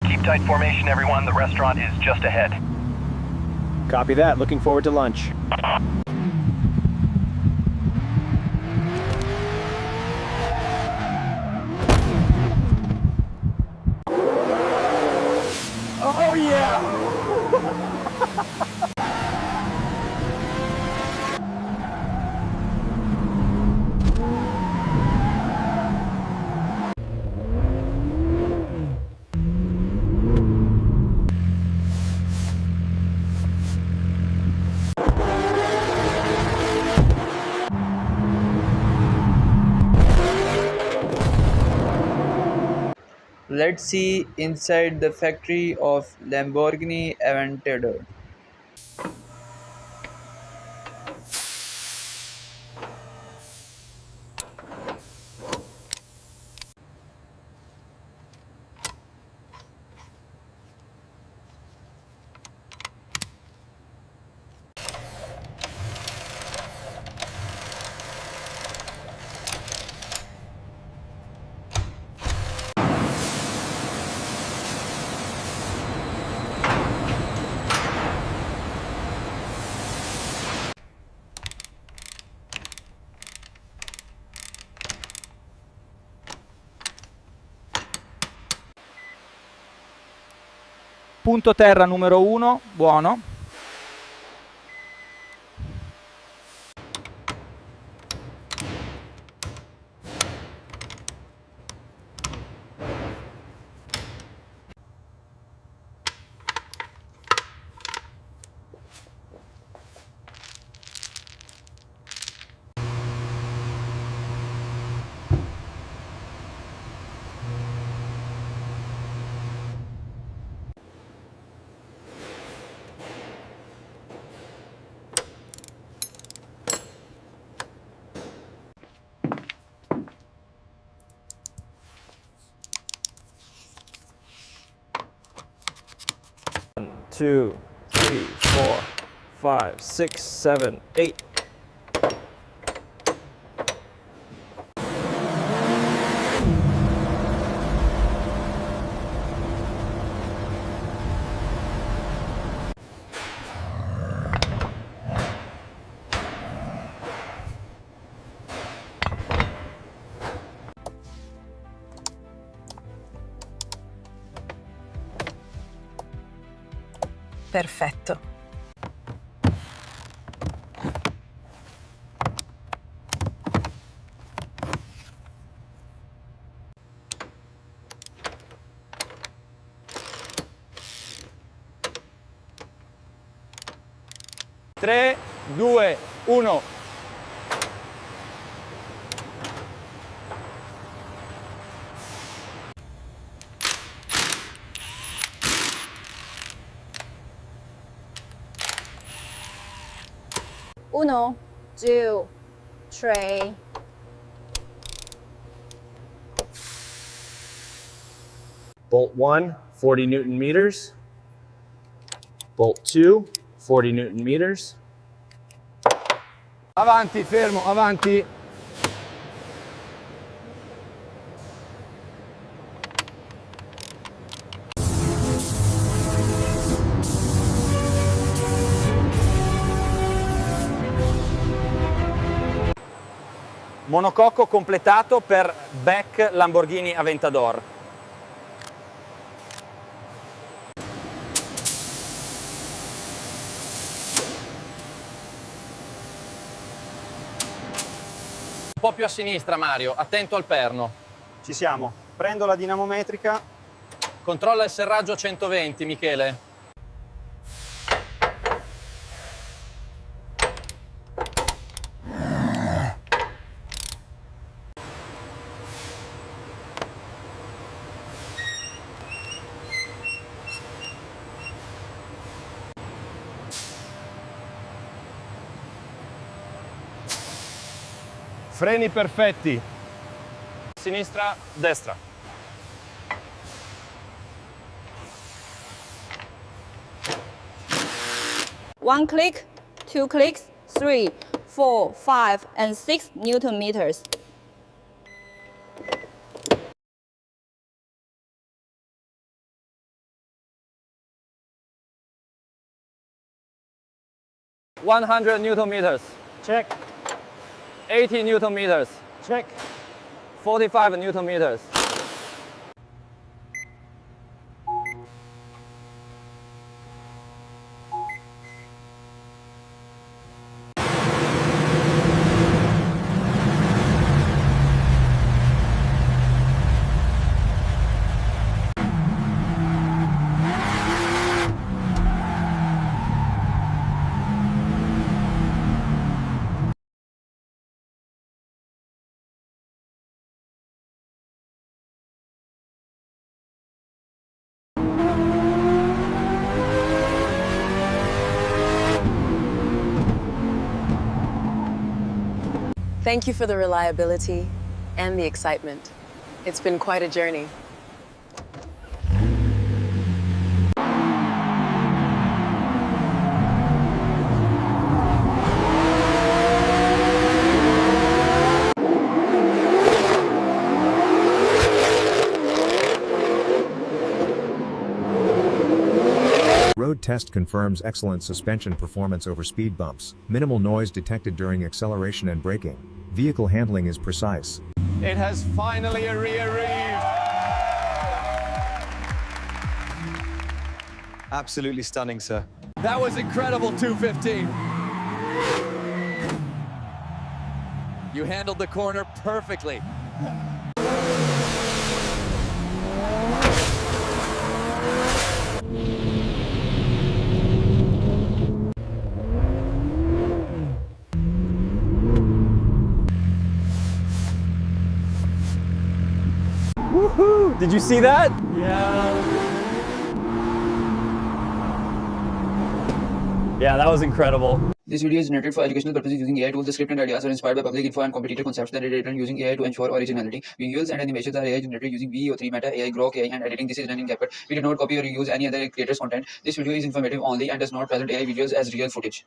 Keep tight formation, everyone. The restaurant is just ahead. Copy that. Looking forward to lunch. Oh yeah! Let's see inside the factory of Lamborghini Aventador. Punto terra numero 1, buono. Two, three, four, five, six, seven, eight. Perfetto. Tre, due, uno. Uno, two, three. Bolt 1, 40 Newton meters. Bolt 2, 40 Newton meters. Avanti, fermo, avanti. Monococco completato per back Lamborghini Aventador. Un po' più a sinistra, Mario, attento al perno. Ci siamo. Prendo la dinamometrica. Controlla il serraggio a 120, Michele. Freni perfetti. Sinistra, destra. One click, two clicks, 3, 4, 5, and 6 Newton meters. 100 Newton meters. Check. 80 Newton meters. Check. 45 Newton meters. Thank you for the reliability and the excitement. It's been quite a journey. Road test confirms excellent suspension performance over speed bumps, minimal noise detected during acceleration and braking. Vehicle handling is precise. It has finally arrived. Absolutely stunning, sir. That was incredible, 215. You handled the corner perfectly. Woohoo! Did you see that? Yeah, that was incredible. This video is generated for educational purposes using AI tools. The script and ideas are inspired by public info and competitor concepts that are written using AI to ensure originality. Visuals and animations are AI generated using VEO3, Meta AI, Grok AI, and editing. This is done in CapCut. We did not copy or reuse any other creator's content. This video is informative only and does not present AI visuals as real footage.